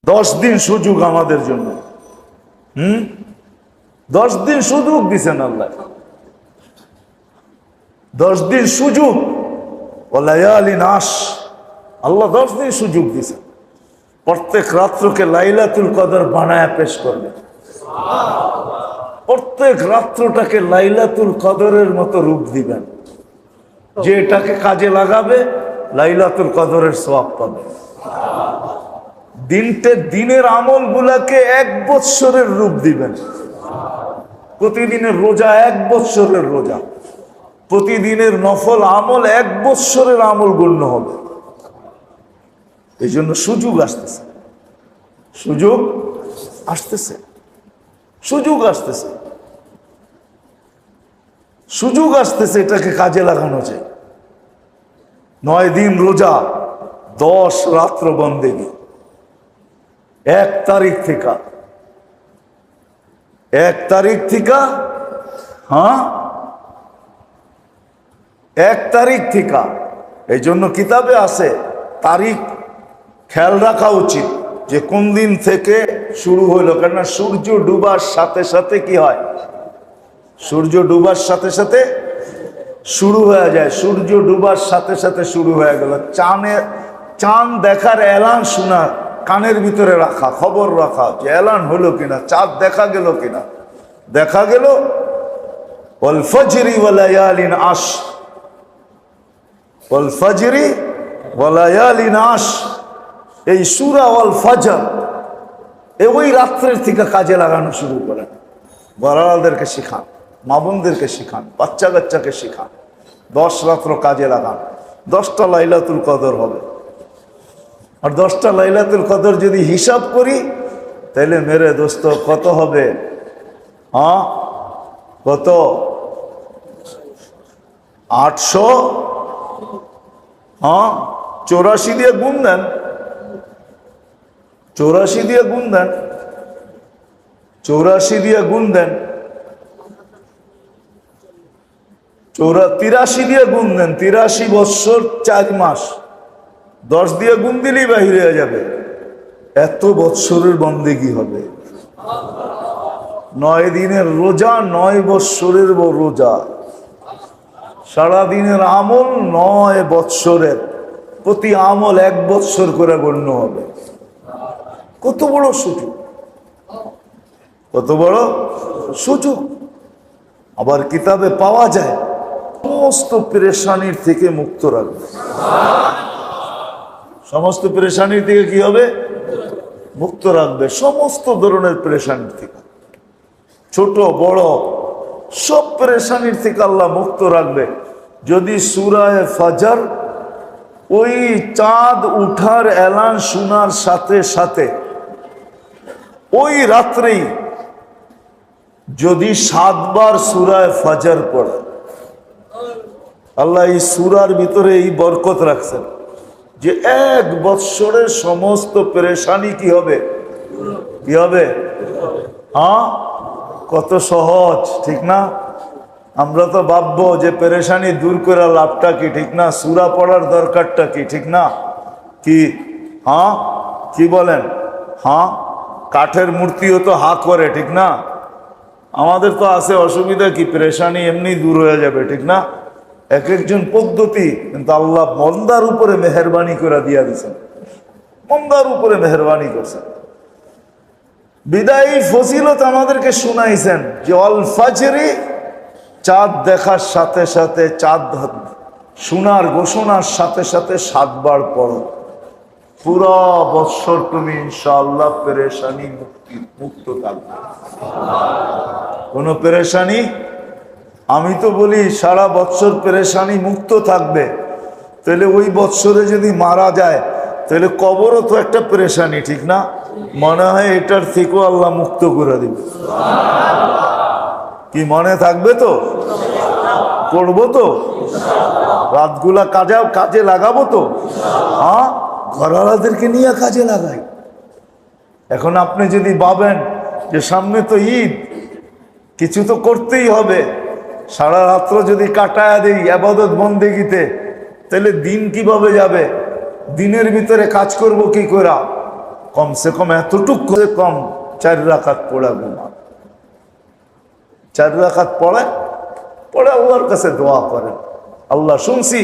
10 দিন সুযোগ আমাদের জন্য। 10 দিন সুযোগ দিছেন আল্লাহ। 10 দিন সুযোগ, ওয়ালায়ালিন আশ, আল্লাহ 10 দিন সুযোগ দিছেন। প্রত্যেক রাত্রকে লাইলাতুল কদর বানায়া পেশ করবেন। প্রত্যেক রাত্রটাকে লাইলাতুল কদরের মতো রূপ দিবেন, যে এটাকে কাজে লাগাবে লাইলাতুল কদরের সওয়াব পাবে। দিনের আমল গুলাকে 1 বৎসরের রূপ দিবেন। প্রতিদিনের রোজা 1 বৎসরের রোজা, প্রতিদিনের নফল আমল 1 বৎসরের আমল গণ্য হবে। এই জন্য সুযোগ আসতেছে, সুযোগ আসতেছে, সুযোগ আসতেছে, সুযোগ আসতেছে, এটাকে কাজে লাগানো যায়। 9 দিন রোজা, 10 রাত্র বন্দেগী। 1 তারিখ থেকে 1 তারিখ থেকে 1 তারিখ থেকে, এই জন্য কিতাবে আছে তারিখ খেয়াল রাখা উচিত যে কোন দিন থেকে শুরু হইলো। কেননা সূর্য ডুবার সাথে সাথে কি হয়? সূর্য ডুবার সাথে সাথে শুরু হয়ে যায়। সূর্য ডুবার সাথে সাথে শুরু হয়ে গেল। চাঁদ দেখার এলান শোনা, কানের ভিতরে রাখা, খবর রাখা যে এলান হলো কিনা, চাঁদ দেখা গেল কিনা। দেখা গেল ওয়াল ফজরি ওয়া লায়ালিন আশ, ওয়াল ফজরি ওয়া লায়ালিন আশ। এই সূরা ওয়াল ফজর ওই রাত্রের থেকে কাজে লাগানো শুরু করেন। বড়দেরকে শিখান, মা বোনদেরকে শিখান, বাচ্চা কাচ্চাকে শিখান। 10 রাত্র কাজে লাগান। 10টা লাইলাতুল কদর হবে। আর 10টা লাইলাতুল কদর যদি হিসাব করি তাহলে মেরে দোস্ত কত হবে? কত? 884 দিয়ে গুণ দেন, 84 দিয়ে গুণ দেন, 84 দিয়ে গুণ দেন, 83 দিয়ে গুণ দেন। 83 বৎসর 4 মাস। 10 দিয়ে গুণ দিলেই বাহির হয়ে যাবে। এত বৎসরের বন্দেগী হবে। 9 দিনের রোজা 9 বৎসরের রোজা। সারাদিনের আমল 9 বৎসরের, প্রতি আমল 1 বৎসর করে গণ্য হবে। কত বড় সুযোগ, কত বড় সুযোগ। আবার কিতাবে পাওয়া যায় সমস্ত পেরেশানির থেকে মুক্ত রাখবে। সমস্ত পেরেশানির থেকে কি হবে? মুক্ত রাখবে। সমস্ত ধরনের পেরেশানির থেকে, ছোট বড় সব পেরেশানির থেকে আল্লাহ মুক্ত রাখবে যদি সূরা ফজর ওই চাঁদ উঠার এলান শোনার সাথে সাথে ওই রাত্রেই যদি 7 বার সূরা ফজর পড়ে। আল্লাহ এই সূরার ভিতরে এই বরকত রাখছেন যে 1 বৎসরের সমস্ত পেরেশানি কি হবে? কি হবে? কত সহজ, ঠিক না? আমরা তো ভাববো যে পেরেশানি দূর করে লাভটা কি, ঠিক না? সূরা পড়ার দরকারটা কি, ঠিক না? কি কি বলেন? কাঠের মূর্তিও তো করে, ঠিক না? আমাদের তো আছে অসুবিধা কি, পেরেশানি এমনি দূর হয়ে যাবে, ঠিক না? এক একজন পদ্ধতি, কিন্তু আল্লাহ মন্দার উপরে মেহেরবানি করে দিয়া দিয়েছেন। মন্দার উপরে মেহেরবানি করছেন। বিদায়ী ফজিলত আমাদেরকে শুনাইছেন যে অল ফাজরি, চাঁদ দেখার সাথে সাথে, চাঁদ শোনার ঘোষণার সাথে সাথে 7 বার পড়ো। পুরা বৎসর তুমি ইনশাআল্লাহ পেরেশানি মুক্ত থাকবে। কোন পেরেশানি, আমি তো বলি সারা বৎসর পেরেশানি মুক্ত থাকবে। তাহলে ওই বৎসরে যদি মারা যায় তাহলে কবরও তো একটা পেরেশানি, ঠিক না? মনে হয় এটার থেকেও আল্লাহ মুক্ত করে দিবে। কি মনে থাকবে তো? করবো তো? রাতগুলা কাজে লাগাবো তো? ঘরওয়ালাদেরকে নিয়ে কাজে লাগাই। এখন আপনি যদি ভাবেন যে সামনে তো ঈদ, কিছু তো করতেই হবে, সারা রাত্র যদি কাটায় দেই ইবাদত বন্দেগীতে, তাহলে দিন কিভাবে যাবে? দিনের ভিতরে কাজ করব কি করে? কমসে কম এতটুক করে কম 4 রাকাত পড়া ঘুমা। 4 রাকাত পড়ে আল্লাহর কাছে দোয়া করেন, আল্লাহ শুনছি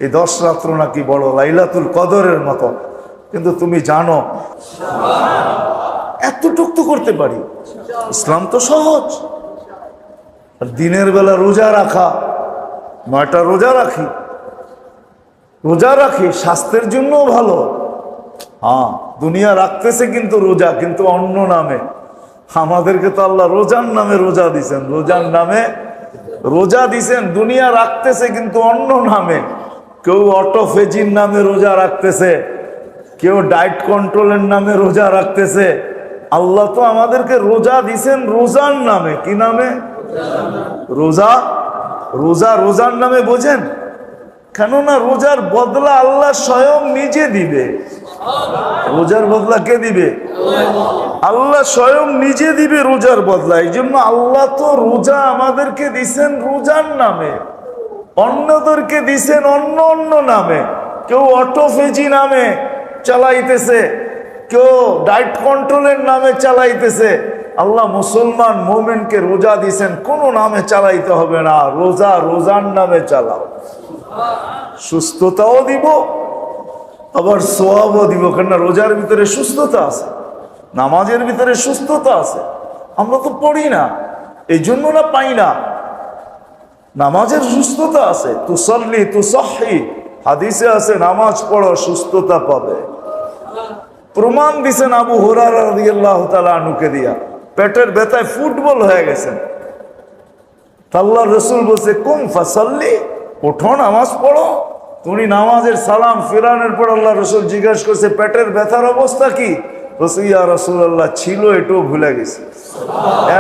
এই 10 রাত্র নাকি বড় লাইলাতুল কদরের মতো, কিন্তু তুমি জানো এতটুক তো করতে পারি। ইসলাম তো সহজ। আর দিনের বেলা রোজা রাখা, 9টা রোজা রাখি স্বাস্থ্যের জন্য ভালো। হ্যাঁ, দুনিয়া রাখতেছে কিন্তু রোজা, কিন্তু অন্য নামে। আমাদেরকে তো আল্লাহ রোজার নামে রোজা দিছেন, রোজা দিছেন। দুনিয়া রাখতেছে কিন্তু অন্য নামে। কেউ অটোফেজির নামে রোজা রাখতেছে, কেউ ডায়েট কন্ট্রোলের নামে রোজা রাখতেছে। আল্লাহ তো আমাদেরকে রোজা দিছেন রোজার নামে। কি নামে? রোজার নামে। বোঝেন? কেননা রোজার বদলা আল্লাহ স্বয়ং নিজে দিবে। রোজার বদলা কে দিবে? আল্লাহ স্বয়ং নিজে দিবে রোজার বদলা। এই জন্য আল্লাহ তো রোজা আমাদেরকে দিছেন রোজার নামে, অন্যদেরকে দিছেন অন্য নামে। কেউ অটোফেজি নামে চালাইতেছে, কেউ ডায়েট কন্ট্রোলের নামে চালাইতেছে। আল্লাহ মুসলমান মোমেনকে রোজা দিছেন কোনো নামে চালাইতে হবে না, রোজার নামে চালাও। সুস্থতাও দিব, আবার সোয়াবও দিব। কেননা রোজার ভিতরে সুস্থতা আছে, নামাজের ভিতরে সুস্থতা আছে। আমরা তো পড়ি না, এই জন্য না পাই না। নামাজের সুস্থতা আছে। তুসাল্লি তুসাহি, হাদিসে আছে নামাজ পড়ো সুস্থতা পাবে। প্রমাণ দিছেন আবু হুরায়রা রাদিয়াল্লাহু তাআলা আনহুকে দিয়া। পেটের ব্যথায় ফুটবল হয়ে গেছেন, আল্লাহর রাসূল বলছে কুম ফাসাল্লি, ওঠো নামাজ পড়ো। তুমি নামাজের সালাম ফিরানোর পর আল্লাহ রাসূল জিজ্ঞাসা করছে পেটের ব্যথার অবস্থা কি? বলছে ইয়া রাসূলুল্লাহ ছিল, এটাও ভুলে গেছি,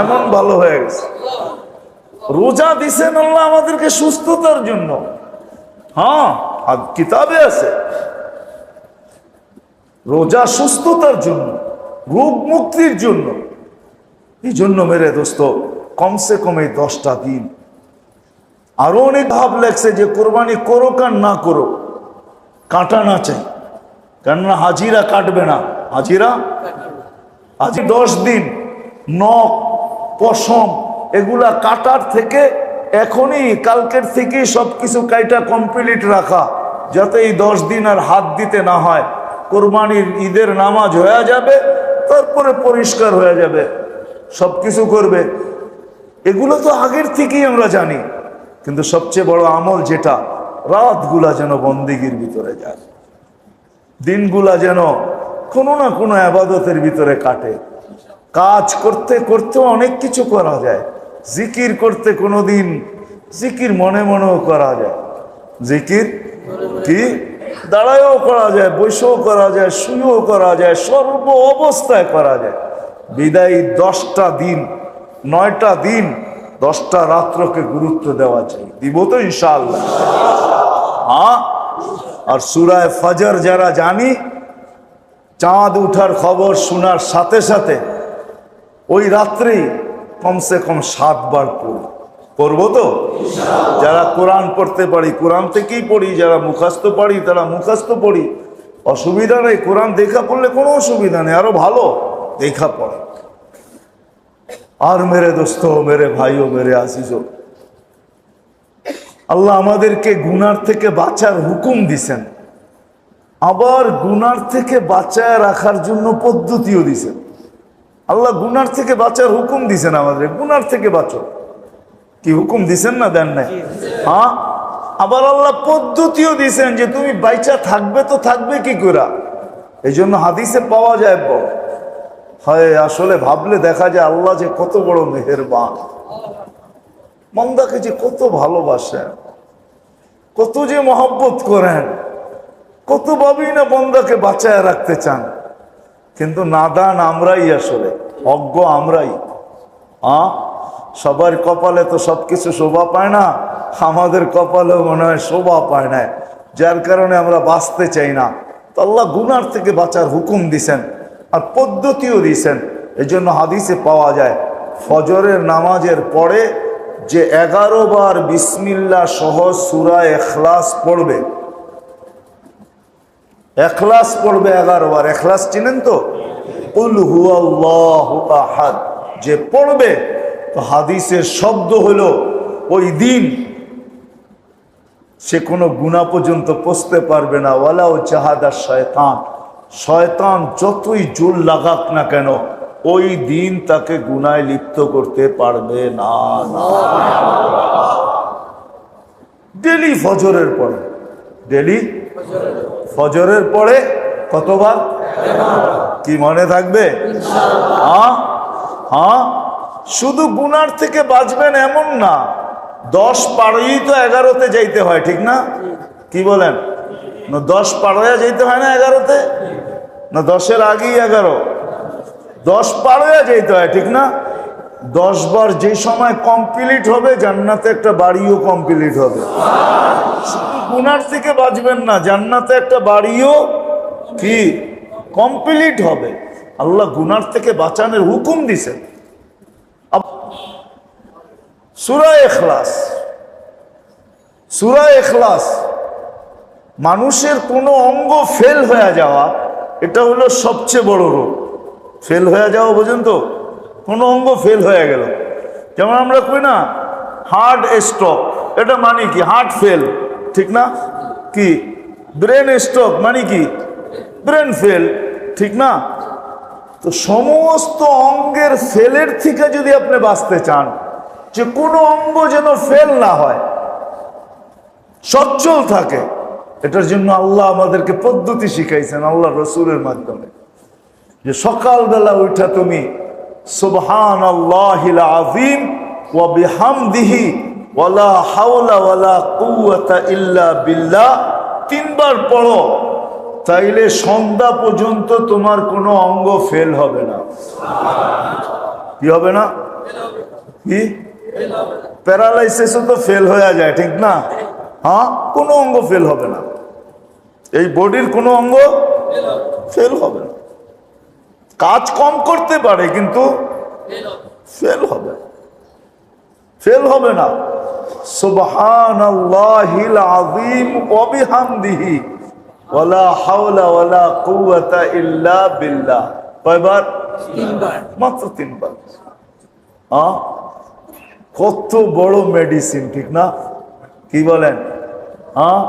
এমন ভালো হয়ে গেছে। রোজা দিছেন আল্লাহ আমাদেরকে সুস্থতার জন্য। হ্যাঁ, আর কিতাবে আছে রোজা সুস্থতার জন্য, রোগ মুক্তির জন্য। এই জন্য মেরে দোস্ত, কমসে কম এই 10টা দিন। আরো অনেক ভাব লাগছে যে কোরবানি করো কার না করো, কাটা না চাই। কেননা হাজিরা কাটবে না, হাজি 10 দিন নখ পশম এগুলা কাটার থেকে এখনই কালকের থেকেই সবকিছু কাইটা কমপ্লিট রাখা, যাতে এই 10 দিন আর হাত দিতে না হয়। কোরবানির ঈদের নামাজ হয়ে যাবে, তারপরে পরিষ্কার হয়ে যাবে, সবকিছু করবে। এগুলো তো আগের থেকেই আমরা জানি। কিন্তু সবচেয়ে বড় আমল যেটা, রাতগুলা যেন বন্দেগীর ভিতরে যায়, দিনগুলা যেন কোনো না কোনো ইবাদতের ভিতরে কাটে। কাজ করতে করতে অনেক কিছু করা যায়। জিকির করতে কোনোদিন জিকির মনে মনেও করা যায়। জিকির কি দাঁড়ায়ও করা যায়, বসেও করা যায়, শুয়েও করা যায়, সর্ব অবস্থায় করা যায়। বিদায়ী 10টা দিন, 9টা দিন, 10টা রাত্রকে গুরুত্ব দেওয়া চাই। দিব তো ইনশাআল্লাহ। হ্যাঁ, আর সূরা ফজর যারা জানি, চাঁদ উঠার খবর শোনার সাথে সাথে ওই রাত্রেই কমসে কম 7 বার পড়বো তো। যারা কোরআন পড়তে পারি কোরআন থেকেই পড়ি, যারা মুখস্থ পারি তারা মুখস্থ পড়ি, অসুবিধা নেই। কোরআন দেখা পড়লে কোনো অসুবিধা নেই, আরো ভালো দেখা পড়ে। আর মেরে দোস্ত, মেরে ভাইও, মেরে আজিজও, আল্লাহ আমাদেরকে গুনার থেকে বাঁচার হুকুম দিছেন, আবার গুনার থেকে বাঁচায় রাখার জন্য পদ্ধতিও দিছেন। আল্লাহ গুনার থেকে বাঁচার হুকুম দিছেন, আমাদের গুনার থেকে বাঁচো। কি হুকুম দিছেন না? দেন নাই? হ্যাঁ, আবার আল্লাহ পদ্ধতিও দিছেন যে তুমি বাইচা থাকবে তো থাকবে কি করে। এই জন্য হাদিসে পাওয়া যায়, হয় আসলে ভাবলে দেখা যায় আল্লাহ যে কত বড় মেহেরবান, বান্দাকে যে কত ভালোবাসেন, কত যে মহব্বত করেন, কত ভাবেই না বান্দাকে বাঁচায় রাখতে চান। কিন্তু নাদান আমরাই, আসলে অজ্ঞ আমরাই। সবার কপালে তো সবকিছু শোভা পায় না, আমাদের কপালেও মনে হয় শোভা পায় না, যার কারণে আমরা বাঁচতে চাই না। তো আল্লাহ গুনার থেকে বাঁচার হুকুম দিছেন আর পদ্ধতিও দিছেন। এই জন্য হাদিসে পাওয়া যায় ফজরের নামাজের পরে যে 11 বার বিসমিল্লাহ সহ সূরা ইখলাস পড়বে, ইখলাস পড়বে 11 বার। ইখলাস চিনেন তো? কুল হুয়াল্লাহু আহাদ যে পড়বে, তো হাদিসের শব্দ হলো ওই দিন সে কোনো গুনাহ পর্যন্ত পৌঁছতে পারবে না। ওয়ালাউ জাহাদা শয়তান, শয়তান যতই জোর লাগাক না কেন ওই দিন তাকে গুনায় লিপ্ত করতে পারবে না। ডেলি ফজরের পরে, ডেলি ফজরের পরে কতবার? কি মনে থাকবে? হ্যাঁ হ্যাঁ। শুধু গুনার থেকে বাঁচবেন এমন না, 10 পারই তো 11তে যাইতে হয়, ঠিক না? কি বলেন? না 10 পারয়া যাইতে হয় না 11তে? না 10-এর আগেই 11? 10 পারয়া যাইতে হয়, ঠিক না? 10 বার যে সময় কমপ্লিট হবে জান্নাতে একটা বাড়িও কমপ্লিট হবে। শুধু গুনার থেকে বাঁচবেন না, জান্নাতে একটা বাড়িও কি কমপ্লিট হবে। আল্লাহ গুনার থেকে বাঁচানোর হুকুম দিছেন। সূরা ইখলাস, সূরা ইখলাস, মানুষের কোনো অঙ্গ ফেল হয়ে যাওয়া, এটা হলো সবচেয়ে বড় রোগ। ফেল হয়ে যাওয়া, বুঝেন তো? কোনো অঙ্গ ফেল হয়ে গেল, যেমন আমরা কই না হার্ট স্ট্রোক, এটা মানে কি? হার্ট ফেল, ঠিক না? কি ব্রেন স্ট্রোক মানে কি? ব্রেন ফেল, ঠিক না? তো সমস্ত অঙ্গের ফেলের থেকে যদি আপনি বাঁচতে চান, যে কোনো অঙ্গ যেন ফেল না হয়, সচ্ছল থাকে, এটার জন্য আল্লাহ আমাদেরকে পদ্ধতি শিখাইছেন আল্লাহ রসুলের মাধ্যমে। যে সকালবেলা উঠা তুমি সুবহানাল্লাহিল আযীম ওয়া বিহামদিহি ওয়ালা হাওলা ওয়ালা কুওয়াতা ইল্লা বিল্লাহ 3 বার পড়ো, তাইলে সন্ধ্যা পর্যন্ত তোমার কোনো অঙ্গ ফেল হবে না। কি হবে না? কি প্যারালাইসিসও তো ফেল হয়ে যায়, ঠিক না? হ্যাঁ, কোনো অঙ্গ ফেল হবে না, এই বডির কোনো অঙ্গ ফেল হবে না। কাজ কম করতে পারে কিন্তু ফেল হবে, ফেল হবে না। সুবহানাল্লাহিল আযীম ওয়া বিহামদিহি ওয়ালা হাওলা ওয়ালা কুওয়াতা ইল্লা বিল্লাহ। কয়বার? 3 বার, মাত্র 3 বার। হ্যাঁ, কত বড় মেডিসিন, ঠিক না? কি বলেন? হ্যাঁ,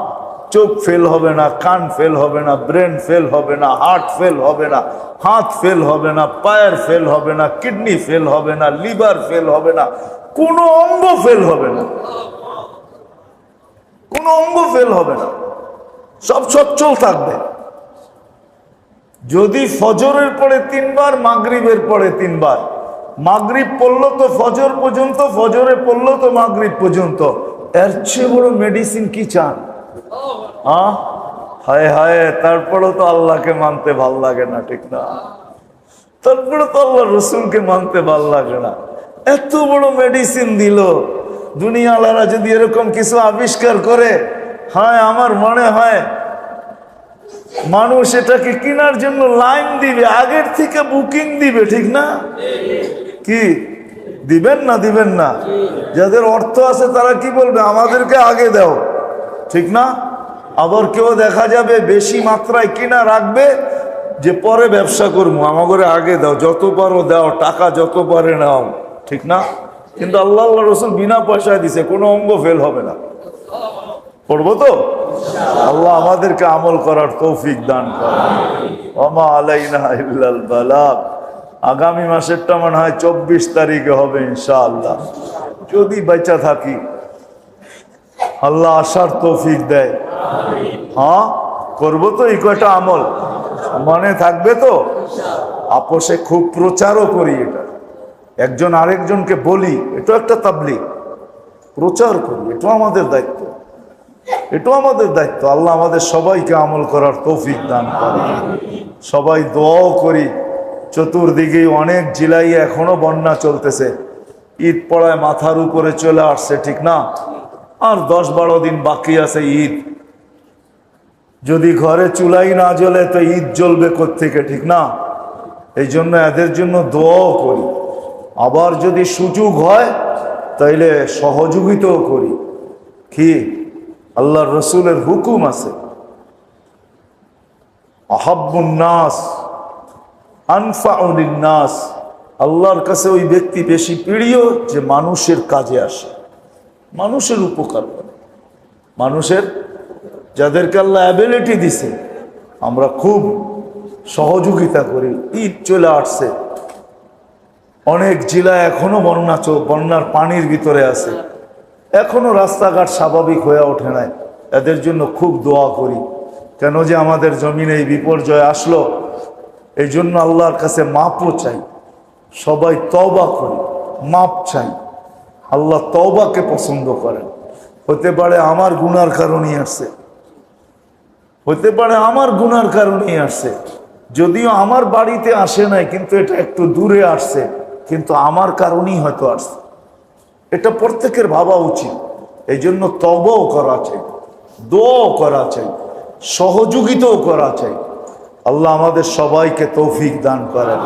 চোখ ফেল হবে না, কান ফেল হবে না, ব্রেন ফেল হবে না, হার্ট ফেল হবে না, হাত ফেল হবে না, পায়ের ফেল হবে না, কিডনি ফেল হবে না, লিভার ফেল হবে না, কোনো অঙ্গ ফেল হবে না, কোনো অঙ্গ ফেল হবে না, সব সচ্ছল থাকবে। যদি ফজরের পরে 3 বার, মাগরিবের পরে 3 বার, মাগরিব পড়লো তো ফজর পর্যন্ত, ফজরে পড়লো তো মাগরিব পর্যন্ত, এর চেয়ে বড় মেডিসিন কি চান? হ্যাঁ, হায় হায়, তারপরে তো আল্লাহকে মানতে ভাল লাগে না, ঠিক না? তারপরে তো আল্লাহ রসুলকে মানতে ভাল লাগে না। এত বড় মেডিসিন দিল, দুনিয়াওয়ালারা যদি এরকম কিছু আবিষ্কার করে, হ্যাঁ, আমার মনে হয় মানুষ এটাকে কেনার জন্য লাইন দিবে, আগের থেকে বুকিং দিবে, ঠিক না? কি দিবেন না? দিবেন না? যাদের অর্থ আছে তারা কি বলবে? আমাদেরকে আগে দাও, ঠিক না? আবার কেউ দেখা যাবে বেশি মাত্রায় কিনা রাখবে, যে পরে ব্যবসা করবো, আমাকে আগে দাও, যত পারো দাও, টাকা যত পারে নাও, ঠিক না? কিন্তু আল্লাহ রসুল বিনা পয়সায় দিছে, কোনো অঙ্গ ফেল হবে না। পড়বো তো? আল্লাহ আমাদেরকে আমল করার তৌফিক দান করেন। ওমা আলাইনা ইল্লাল বালাগ। আগামী মাসেরটা মনে হয় 24 তারিখে হবে ইনশাআল্লাহ, যদি বেঁচে থাকি, আল্লাহ আসার তৌফিক দেয়। হ্যাঁ, করবো তো এই কয়টা আমল, মনে থাকবে তো? আপোষে খুব প্রচারও করি, এটা একজন আরেকজনকে বলি, এটা একটা তাবলীগ, প্রচার করি, এটা আমাদের দায়িত্ব, এটাও আমাদের দায়িত্ব। আল্লাহ আমাদের সবাইকে আমল করার তৌফিক দান করে। সবাই দোয়াও করি। চতুর্দিকে অনেক জেলায় এখনো বন্যা চলতেছে, ঈদ পড়ায় মাথার উপরে চলে আসছে, ঠিক না? আর 10-12 দিন বাকি আছে ঈদ। যদি ঘরে চুলাই না জ্বলে তো ঈদ জ্বলবে কোত্থেকে, ঠিক না? এই জন্য এদের জন্য দোয়াও করি। আবার যদি সুযোগ হয় তাইলে সহযোগিতাও করি। কি আল্লাহর রসুলের হুকুম আছে, আহাব্বুন নাস আনফাউ লিন-নাস, আল্লাহর কাছে ওই ব্যক্তি বেশি প্রিয় যে মানুষের কাজে আসে, মানুষের উপকার করে, মানুষের, যাদেরকে আল্লাহ অ্যাবিলিটি দিছে আমরা খুব সহযোগিতা করি। ঈদ চলে আসছে, অনেক জেলা এখনো বন্যার পানির ভিতরে আছে, এখনো রাস্তাঘাট স্বাভাবিক হয়ে ওঠে নাই। এদের জন্য খুব দোয়া করি, কেন যে আমাদের জমিনে এই বিপর্যয় আসলো, এই জন্য আল্লাহর কাছে মাপও চাই, সবাই তওবা করি, মাপ চাই। আল্লাহ তওবাকে পছন্দ করেন। হতে পারে আমার গুনার কারণেই আসছে, হতে পারে আমার গুনার কারণেই আসছে, যদিও আমার বাড়িতে আসে নাই, কিন্তু এটা একটু দূরে আসছে, কিন্তু আমার কারণেই হয়তো আসছে। এটা প্রত্যেকের ভাবা উচিত। এই জন্য তওবাও করা চাই, দোয়াও করা চাই, সহযোগিতাও করা চাই। আল্লাহ আমাদের সবাইকে তৌফিক দান করেন।